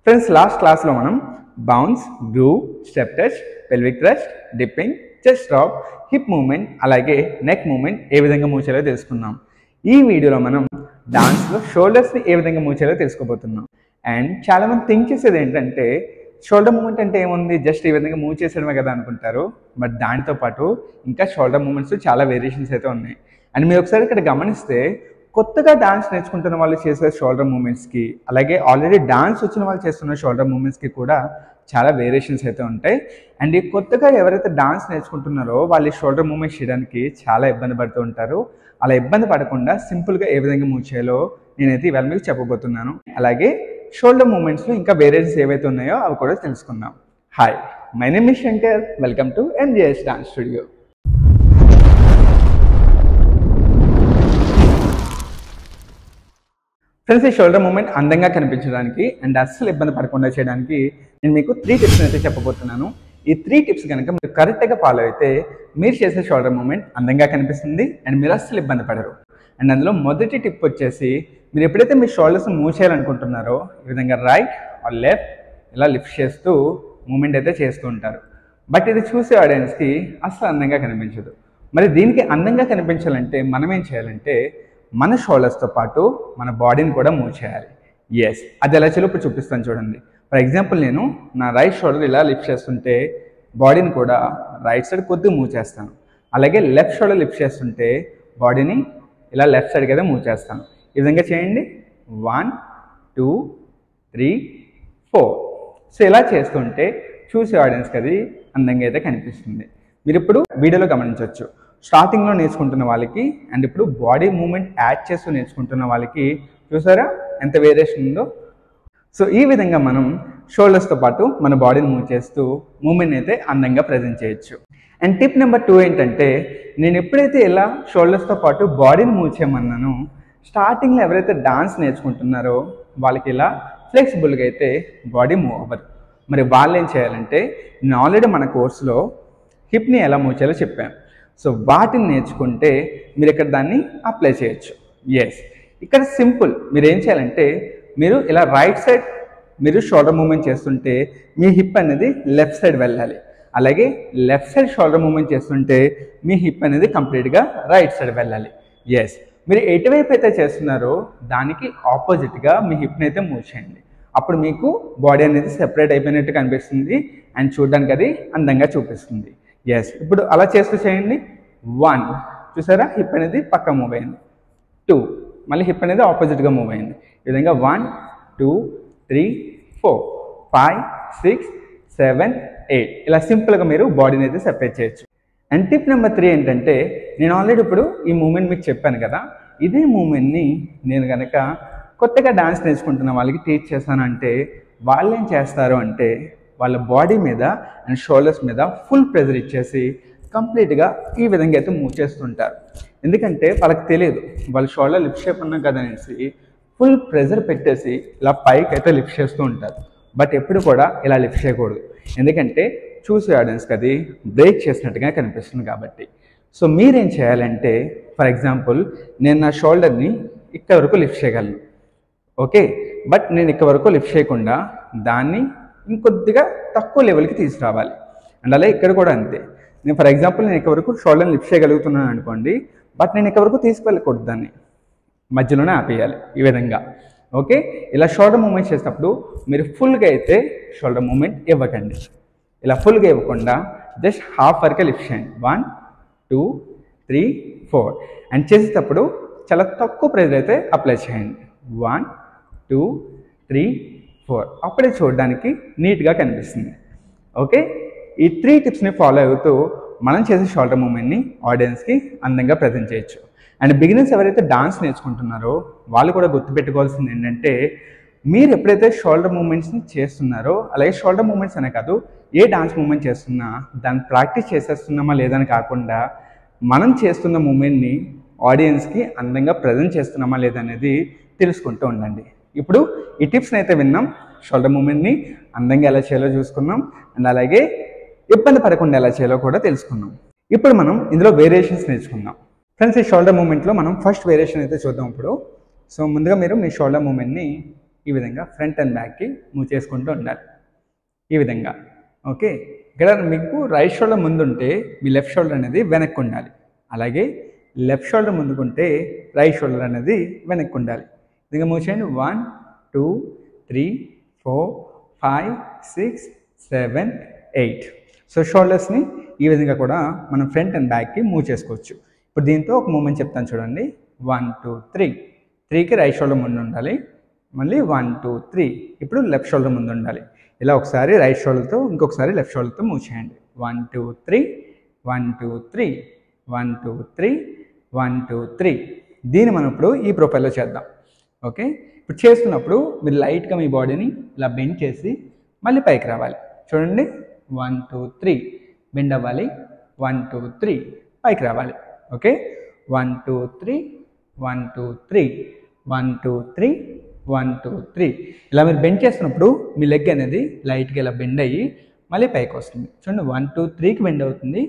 Friends last క్లాస్లో మనం bounce, groove, step touch, pelvic thrust, dipping, chest drop, hip movement అలాగే neck movement ఏ విధంగా move చేయాలో తెలుసుకున్నాం. ఈ వీడియోలో మనం డాన్స్లో షోల్డర్స్ని ఏ విధంగా మూవ్ చేయాలో తెలుసుకోబోతున్నాం. అండ్ చాలామంది థింక్ చేసేది ఏంటంటే షోల్డర్ మూవ్మెంట్ అంటే ఏముంది, జస్ట్ ఈ విధంగా మూవ్ చేసేయడమే కదా అనుకుంటారు. బట్ దానితో పాటు ఇంకా షోల్డర్ మూవ్మెంట్స్ చాలా వేరియేషన్స్ అయితే ఉన్నాయి. అండ్ మీరు ఒకసారి ఇక్కడ గమనిస్తే కొత్తగా డాన్స్ నేర్చుకుంటున్న వాళ్ళు చేసే షోల్డర్ మూవ్మెంట్స్కి అలాగే ఆల్రెడీ డాన్స్ వచ్చిన వాళ్ళు చేస్తున్న షోల్డర్ మూవ్మెంట్స్కి కూడా చాలా వేరియేషన్స్ అయితే ఉంటాయి. అండ్ ఈ కొత్తగా ఎవరైతే డాన్స్ నేర్చుకుంటున్నారో వాళ్ళు షోల్డర్ మూవ్మెంట్స్ చేయడానికి చాలా ఇబ్బంది పడుతూ ఉంటారు. అలా ఇబ్బంది పడకుండా సింపుల్గా ఏ విధంగా మూవ్ చేయాలో నేనైతే ఇవాళ మీకు చెప్పబోతున్నాను. అలాగే షోల్డర్ మూవ్మెంట్స్లో ఇంకా వేరియేషన్స్ ఏవైతే ఉన్నాయో అవి కూడా తెలుసుకుందాం. Hi, my name is Shankar. Welcome to MJS dance studio. Friends, ఈ షోల్డర్ మూవ్మెంట్ అందంగా కనిపించడానికి అండ్ అస్సలు ఇబ్బంది పడకుండా చేయడానికి నేను మీకు 3 టిప్స్ అయితే చెప్పబోతున్నాను. ఈ 3 టిప్స్ కనుక మీరు కరెక్ట్గా ఫాలో అయితే మీరు చేసే షోల్డర్ మూవ్మెంట్ అందంగా కనిపిస్తుంది అండ్ మీరు అస్సలు ఇబ్బంది పడరు. అండ్ అందులో మొదటి టిప్ వచ్చేసి, మీరు ఎప్పుడైతే మీ షోల్డర్స్ మూవ్ చేయాలనుకుంటున్నారో ఈ విధంగా రైట్ ఆర్ లెఫ్ట్ ఇలా లిఫ్ట్ చేస్తూ మూవ్మెంట్ అయితే చేస్తూ ఉంటారు. బట్ ఇది చూసే ఆడియన్స్కి అస్సలు అందంగా కనిపించదు. మరి దీనికి అందంగా కనిపించాలంటే మనం ఏం చేయాలంటే మన షోల్డర్స్తో పాటు మన బాడీని కూడా మూవ్ చేయాలి. ఎస్, అది ఎలా చేయాలో ఇప్పుడు చూపిస్తాను చూడండి. ఫర్ ఎగ్జాంపుల్, నేను నా రైట్ షోల్డర్ ఇలా లిఫ్ట్ చేస్తుంటే బాడీని కూడా రైట్ సైడ్ కొద్దిగా మూవ్ చేస్తాను. అలాగే లెఫ్ట్ షోల్డర్ లిఫ్ట్ చేస్తుంటే బాడీని ఇలా లెఫ్ట్ సైడ్కి అయితే మూవ్ చేస్తాను. ఈ విధంగా చేయండి. 1 2 3 4. సో ఇలా చేస్తుంటే చూసే ఆడియన్స్కి అది అందంగా అయితే కనిపిస్తుంది. మీరు ఇప్పుడు వీడియోలో గమనించవచ్చు, స్టార్టింగ్లో నేర్చుకుంటున్న వాళ్ళకి అండ్ ఇప్పుడు బాడీ మూవ్మెంట్ యాడ్ చేస్తూ నేర్చుకుంటున్న వాళ్ళకి చూసారా ఎంత వేరియేషన్ ఉందో. సో ఈ విధంగా మనం షోల్డర్స్తో పాటు మన బాడీని మూవ్ చేస్తూ మూవ్మెంట్ అయితే అందంగా ప్రజెంట్ చేయొచ్చు. అండ్ టిప్ నెంబర్ 2 ఏంటంటే, నేను ఎప్పుడైతే ఇలా షోల్డర్స్తో పాటు బాడీని మూవ్ చేయమన్నానో స్టార్టింగ్లో ఎవరైతే డాన్స్ నేర్చుకుంటున్నారో వాళ్ళకి ఇలా ఫ్లెక్సిబుల్గా అయితే బాడీ మూవ్ అవ్వదు. మరి వాళ్ళు ఏం చేయాలంటే, నేను ఆల్రెడీ మన కోర్సులో హిప్ని ఎలా మూవ్ చేయాలో చెప్పాను. సో వాటిని నేర్చుకుంటే మీరు ఇక్కడ దాన్ని అప్లై చేయొచ్చు. ఎస్, ఇక్కడ సింపుల్. మీరు ఏం చేయాలంటే, మీరు ఇలా రైట్ సైడ్ మీరు షోల్డర్ మూవ్మెంట్ చేస్తుంటే మీ హిప్ అనేది లెఫ్ట్ సైడ్ వెళ్ళాలి. అలాగే లెఫ్ట్ సైడ్ షోల్డర్ మూవ్మెంట్ చేస్తుంటే మీ హిప్ అనేది కంప్లీట్గా రైట్ సైడ్ వెళ్ళాలి. ఎస్, మీరు ఎటువైపు అయితే చేస్తున్నారో దానికి ఆపోజిట్గా మీ హిప్ని అయితే మూవ్ చేయండి. అప్పుడు మీకు బాడీ అనేది సెపరేట్ అయిపోయినట్టు కనిపిస్తుంది అండ్ చూడడానికి అది అందంగా చూపిస్తుంది. ఎస్, ఇప్పుడు అలా చేస్తూ చేయండి. 1, చూసారా హిప్ అనేది పక్క మూవ్ అయింది. 2, మళ్ళీ హిప్ అనేది ఆపోజిట్గా మూవ్ అయింది. ఈ విధంగా 1 2 3 4 5 6 7 8 ఇలా సింపుల్గా మీరు బాడీని అయితే సెపరేట్ చేయొచ్చు. అండ్ టిప్ నెంబర్ 3 ఏంటంటే, నేను ఆల్రెడీ ఇప్పుడు ఈ మూమెంట్ మీకు చెప్పాను కదా, ఇదే మూమెంట్ని నేను కనుక కొత్తగా డాన్స్ నేర్చుకుంటున్న వాళ్ళకి టీచ్ చేశానంటే వాళ్ళు ఏం చేస్తారు అంటే వాళ్ళ బాడీ మీద అండ్ షోల్డర్స్ మీద ఫుల్ ప్రెజర్ ఇచ్చేసి కంప్లీట్గా ఈ విధంగా అయితే మూవ్ చేస్తుంటారు. ఎందుకంటే వాళ్ళకి తెలియదు వాళ్ళ షోల్డర్ లిఫ్ట్ షేప్ ఉన్నాం కదా అనేసి ఫుల్ ప్రెజర్ పెట్టేసి ఇలా పైకి అయితే లిఫ్ట్ చేస్తూ ఉంటారు. బట్ ఎప్పుడు కూడా ఇలా లిఫ్ట్ చేయకూడదు, ఎందుకంటే చూసే ఆడియన్స్కి అది బ్రేక్ చేసినట్టుగా కనిపిస్తుంది కాబట్టి. సో మీరేం చేయాలంటే, ఫర్ ఎగ్జాంపుల్, నేను నా షోల్డర్ని ఇక్కడ వరకు లిఫ్ట్ చేయగలను, ఓకే, బట్ నేను ఇక్కడ వరకు లిఫ్ట్ చేయకుండా దాన్ని ఇంకొద్దిగా తక్కువ లెవెల్కి తీసుకురావాలి. అండ్ అలా ఇక్కడ కూడా అంతే. నేను ఫర్ ఎగ్జాంపుల్ నేను ఇక్కడ వరకు షోల్డర్ని లిఫ్ట్ చేయగలుగుతున్నాను అనుకోండి, బట్ నేను ఇక్కడ వరకు తీసుకువెళ్ళకూడదు, దాన్ని మధ్యలోనే ఆపేయాలి ఈ విధంగా. ఓకే, ఇలా షోల్డర్ మూవ్మెంట్ చేసినప్పుడు మీరు ఫుల్గా అయితే షోల్డర్ మూవ్మెంట్ ఇవ్వకండి. ఇలా ఫుల్గా ఇవ్వకుండా జస్ట్ హాఫ్ వరకే లిఫ్ట్ చేయండి. 1 2 3 4 అండ్ చేసేటప్పుడు చాలా తక్కువ ప్రెజర్ అయితే అప్లై చేయండి. 1 2 3 4 అప్పుడే చూడడానికి నీట్గా కనిపిస్తుంది. ఓకే, ఈ 3 టిప్స్ని ఫాలో అవుతూ మనం చేసే షోల్డర్ మూవ్మెంట్ని ఆడియన్స్కి అందంగా ప్రజెంట్ చేయొచ్చు. అండ్ బిగినర్స్ ఎవరైతే డాన్స్ నేర్చుకుంటున్నారో వాళ్ళు కూడా గుర్తుపెట్టుకోవాల్సింది ఏంటంటే, మీరు ఎప్పుడైతే షోల్డర్ మూవ్మెంట్స్ని చేస్తున్నారో, అలాగే షోల్డర్ మూవ్మెంట్స్ అనే కాదు, ఏ డాన్స్ మూవ్మెంట్ చేస్తున్నా దాన్ని ప్రాక్టీస్ చేసేస్తున్నామా లేదని కాకుండా మనం చేస్తున్న మూవ్మెంట్ని ఆడియన్స్కి అందంగా ప్రజెంట్ చేస్తున్నామా లేదనేది తెలుసుకుంటూ ఉండండి. ఇప్పుడు ఈ టిప్స్ని అయితే విన్నాం, షోల్డర్ మూవ్మెంట్ని అందంగా ఎలా చేయాలో చూసుకున్నాం అండ్ అలాగే ఇబ్బంది పడకుండా ఎలా చేయాలో కూడా తెలుసుకున్నాం. ఇప్పుడు మనం ఇందులో వేరియేషన్స్ నేర్చుకుందాం. ఫ్రెండ్స్, ఈ షోల్డర్ మూవ్మెంట్లో మనం ఫస్ట్ వేరియేషన్ అయితే చూద్దాం ఇప్పుడు. సో ముందుగా మీరు మీ షోల్డర్ మూవ్మెంట్ని ఈ విధంగా ఫ్రంట్ అండ్ బ్యాక్కి మూవ్ చేసుకుంటూ ఉండాలి ఈ విధంగా. ఓకే, ఇక్కడ మీకు రైట్ షోల్డర్ ముందుంటే మీ లెఫ్ట్ షోల్డర్ అనేది వెనక్కి ఉండాలి, అలాగే లెఫ్ట్ షోల్డర్ ముందుకుంటే రైట్ షోల్డర్ అనేది వెనక్కి ఉండాలి. ఈ విధంగా మూవ్ చేయండి. 1 2 3 4 5 6 7 8. సో షోల్డర్స్ని ఈ విధంగా కూడా మనం ఫ్రంట్ అండ్ బ్యాక్కి మూవ్ చేసుకోవచ్చు. ఇప్పుడు దీంతో ఒక మూమెంట్ చెప్తాను చూడండి. 1 2 3. 3కి రైట్ షోల్డర్ ముందు ఉండాలి, మళ్ళీ 1 2 3. ఇప్పుడు లెఫ్ట్ షోల్డర్ ముందు ఉండాలి. ఇలా ఒకసారి రైట్ షోల్డర్తో ఇంకొకసారి లెఫ్ట్ షోల్డర్తో మూవ్ చేయండి. 1 2 3 1 2 3 1 2 3 1 2 3. దీన్ని మనం ఇప్పుడు ఈ ప్రొఫైల్లో చేద్దాం. ఓకే, ఇప్పుడు చేస్తున్నప్పుడు మీరు లైట్గా మీ బాడీని ఇలా బెండ్ చేసి మళ్ళీ పైకి రావాలి. చూడండి, 1 2 3 బెండ్ అవ్వాలి, 1 2 3 పైకి రావాలి. ఓకే, 1 2 3 1 2 3 1 2 3 1 2 3. ఇలా మీరు బెండ్ చేస్తున్నప్పుడు మీ లెగ్ అనేది లైట్గా ఇలా బెండ్ అయ్యి మళ్ళీ పైకి వస్తుంది. చూడండి, 1 2 3కి బెండ్ అవుతుంది,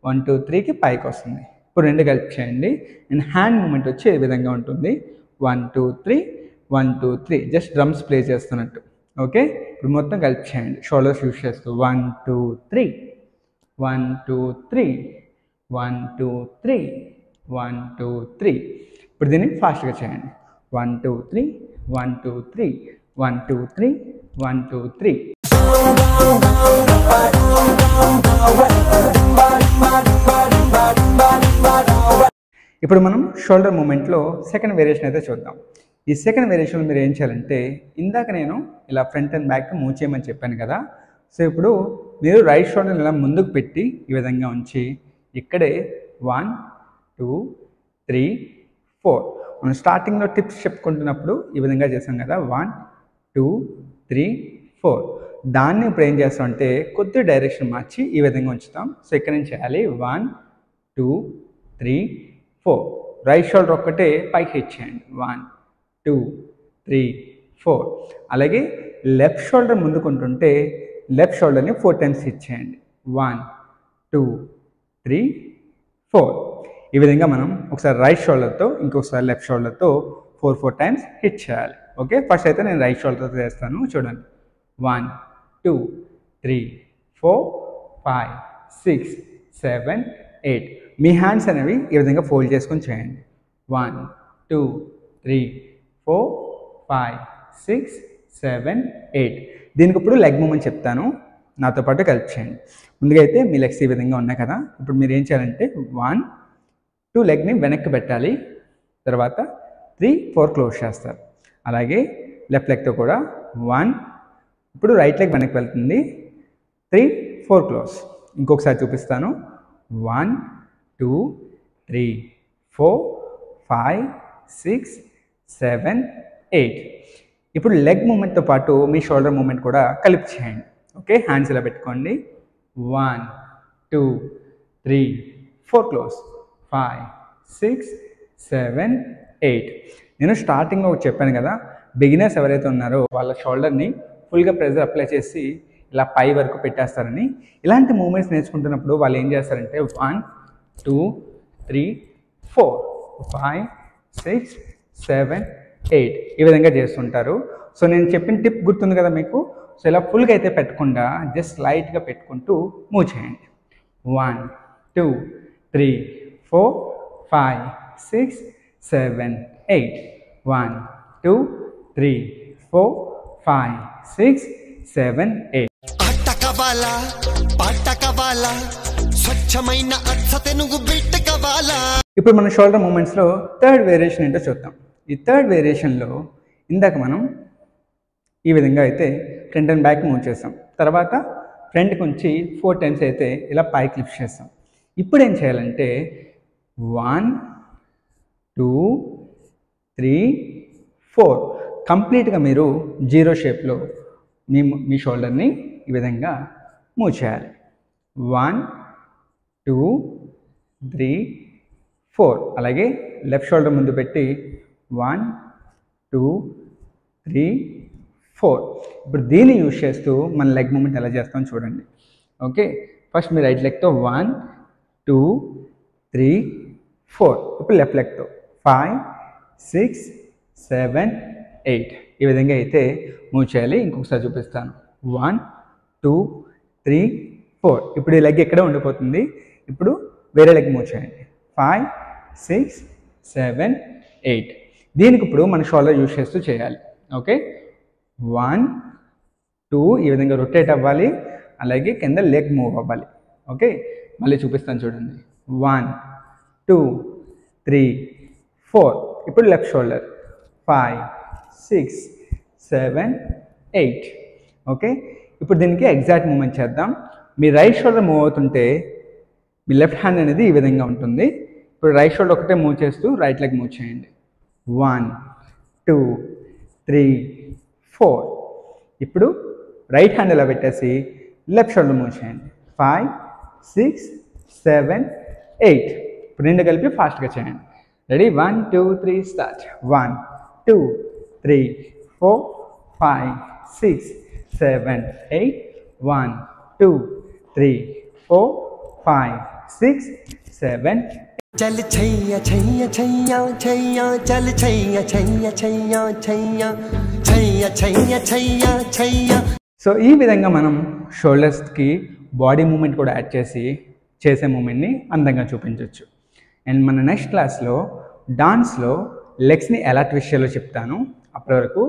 1 2 3కి పైకి వస్తుంది. ఇప్పుడు రెండు కలిపి చేయండి. అండ్ హ్యాండ్ మూమెంట్ వచ్చి ఏ విధంగా ఉంటుంది. 1 2 3 1 2 3, జస్ట్ డ్రమ్స్ ప్లే చేస్తున్నట్టు. ఓకే, ఇప్పుడు మొత్తం కలిపి చేయండి షోల్డర్స్ యూస్ చేస్తూ. 1 2 3 1 2 3 1 2 3 1 2 3. ఇప్పుడు దీన్ని ఫాస్ట్గా చేయండి. 1 2 3 1 2 3 1 2 3 1 2 3. ఇప్పుడు మనం షోల్డర్ మూమెంట్లో సెకండ్ వేరియేషన్ అయితే చూద్దాం. ఈ సెకండ్ వేరియేషన్లో మీరు ఏం చేయాలంటే, ఇందాక నేను ఇలా ఫ్రంట్ అండ్ బ్యాక్ మూవ్ చేయమని చెప్పాను కదా. సో ఇప్పుడు మీరు రైట్ షోల్డర్ ఇలా ముందుకు పెట్టి ఈ విధంగా ఉంచి ఇక్కడే 1 2 3 4. మనం స్టార్టింగ్లో టిప్స్ చెప్పుకుంటున్నప్పుడు ఈ విధంగా చేసాం కదా. 1 2 3 4. దాన్ని ఇప్పుడు ఏం చేస్తామంటే కొద్దిగా డైరెక్షన్ మార్చి ఈ విధంగా ఉంచుతాం. సో ఇక్కడ నుంచి చేయాలి. 1 2 3 4. రైట్ షోల్డర్ ఒక్కటే పైకి హిట్ చేయండి. 1 2 3 4. అలాగే లెఫ్ట్ షోల్డర్ ముందుకుంటుంటే లెఫ్ట్ షోల్డర్ని 4 టైమ్స్ హిట్ చేయండి. 1 2 3 4. ఈ విధంగా మనం ఒకసారి రైట్ షోల్డర్తో ఇంకొకసారి లెఫ్ట్ షోల్డర్తో 4 టైమ్స్ హిట్ చేయాలి. ఓకే, ఫస్ట్ అయితే నేను రైట్ షోల్డర్తో చేస్తాను. చూడండి, 1 2 3 4 5 6 7 8. మీ హ్యాండ్స్ అనేవి ఈ విధంగా ఫోల్డ్ చేసుకొని చేయండి. 1 2 3 4 5 6 7 8. దీనికి ఇప్పుడు లెగ్ మూమెంట్ చెప్తాను, నాతో పాటు కలిపి చేయండి. ముందుగా అయితే మీ లెగ్స్ ఈ విధంగా ఉన్నాయి కదా. ఇప్పుడు మీరు ఏం చేయాలంటే 1 2 లెగ్ని వెనక్కి పెట్టాలి, తర్వాత 3 4 క్లోజ్ చేస్తారు. అలాగే లెఫ్ట్ లెగ్తో కూడా 1. ఇప్పుడు రైట్ లెగ్ వెనక్కి వెళ్తుంది, 3 4 క్లోజ్. ఇంకొకసారి చూపిస్తాను. 1 2 3 4 5 6 7 8. ఇప్పుడు లెగ్ మూమెంట్తో పాటు మీ షోల్డర్ మూమెంట్ కూడా కలిపి చేయండి. ఓకే, హ్యాండ్స్ ఇలా పెట్టుకోండి. 1 2 3 4 క్లోజ్, 5 6 7 8. నేను స్టార్టింగ్లో చెప్పాను కదా, బిగినర్స్ ఎవరైతే ఉన్నారో వాళ్ళ షోల్డర్ని ఫుల్గా ప్రెజర్ అప్లై చేసి ఇలా పై వరకు పెట్టేస్తారని. ఇలాంటి మూమెంట్స్ నేర్చుకుంటున్నప్పుడు వాళ్ళు ఏం చేస్తారంటే 1 2 3 4 5 6 7 8 ఈ విధంగా చేస్తుంటారు. సో నేను చెప్పిన టిప్ గుర్తుంది కదా మీకు. సో ఇలా ఫుల్గా అయితే పెట్టకుండా జస్ట్ లైట్గా పెట్టుకుంటూ మూవ్ చేయండి. 1 2 3 4 5 6 7 8. 1 2 3 4 5 6 7 8. ఇప్పుడు మన షోల్డర్ మూమెంట్స్లో థర్డ్ వేరియేషన్ ఏంటో చూద్దాం. ఈ థర్డ్ వేరియేషన్లో ఇందాక మనం ఈ విధంగా అయితే ఫ్రంట్ అండ్ బ్యాక్ మూవ్ చేస్తాం, తర్వాత ఫ్రంట్కి ఉంచి 4 టైమ్స్ అయితే ఇలా పైకి లిఫ్ట్ చేస్తాం. ఇప్పుడు ఏం చేయాలంటే 1 2 3 4 కంప్లీట్గా మీరు జీరో షేప్లో మీ షోల్డర్ని ఈ విధంగా మూవ్ చేయాలి. 1 2 3 4. అలాగే లెఫ్ట్ షోల్డర్ ముందు పెట్టి 1 2 3 4. ఇప్పుడు దీన్ని యూజ్ చేస్తూ మన లెగ్ మూమెంట్ ఎలా చేస్తాం చూడండి. ఓకే, ఫస్ట్ మీ రైట్ లెగ్తో 1 2 3 4. ఇప్పుడు లెఫ్ట్ లెగ్తో 5 6 7 8. ఈ విధంగా అయితే మూవ్ చేయాలి. ఇంకొకసారి చూపిస్తాను. 1 2 3 4. ఇప్పుడు ఈ లెగ్ ఎక్కడే ఉండిపోతుంది. ఇప్పుడు వేరే లెగ్ మూవ్ చేయండి. 5 6 7 8. దీనికి ఇప్పుడు మన షోల్డర్ యూజ్ చేస్తూ చేయాలి. ఓకే, 1 2 ఈ విధంగా రొటేట్ అవ్వాలి. అలాగే కింద లెగ్ మూవ్ అవ్వాలి. ఓకే, మళ్ళీ చూపిస్తాను చూడండి. 1 2 3 4. ఇప్పుడు లెఫ్ట్ షోల్డర్ 5 6 7 8. ఓకే, ఇప్పుడు దీనికి ఎగ్జాక్ట్ మూమెంట్ చేద్దాం. మీ రైట్ షోల్డర్ మూవ్ అవుతుంటే మీ లెఫ్ట్ హ్యాండ్ అనేది ఈ విధంగా ఉంటుంది. ఇప్పుడు రైట్ షోల్డర్ ఒకటే మూవ్ చేస్తూ రైట్ లెగ్ మూవ్ చేయండి. 1 2 3 4. ఇప్పుడు రైట్ హ్యాండ్ ఇలా పెట్టేసి లెఫ్ట్ షోల్డర్ మూవ్ చేయండి. 5 6 7 8. ఇప్పుడు రెండు కలిపి ఫాస్ట్గా చేయండి. రెడీ? 1 2 3 స్టార్ట్. 1 2 3 4 5 6 7 8. 1 2 3 4 5 6 7. चल छैया छैया छैया छैया चल छैया छैया छैया छैया छैया छैया छैया छैया. సో ఈ విధంగా మనం షోల్డర్స్కి బాడీ మూమెంట్ కూడా యాడ్ చేసి చేసే మూమెంట్ని అందంగా చూపించవచ్చు. అండ్ మన నెక్స్ట్ క్లాస్లో డాన్స్లో లెగ్స్ని ఎలా ట్విస్ట్ చేయాలో చెప్తాను. అప్పటి వరకు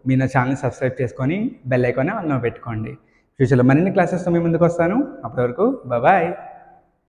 మీరు నా ఛానల్ సబ్స్క్రైబ్ చేసుకొని బెల్ ఐకాన్ ఆన్లో పెట్టుకోండి. ఫ్యూచర్లో మరిన్ని క్లాసెస్తో మీ ముందుకు వస్తాను. అప్పటి వరకు బాయ్.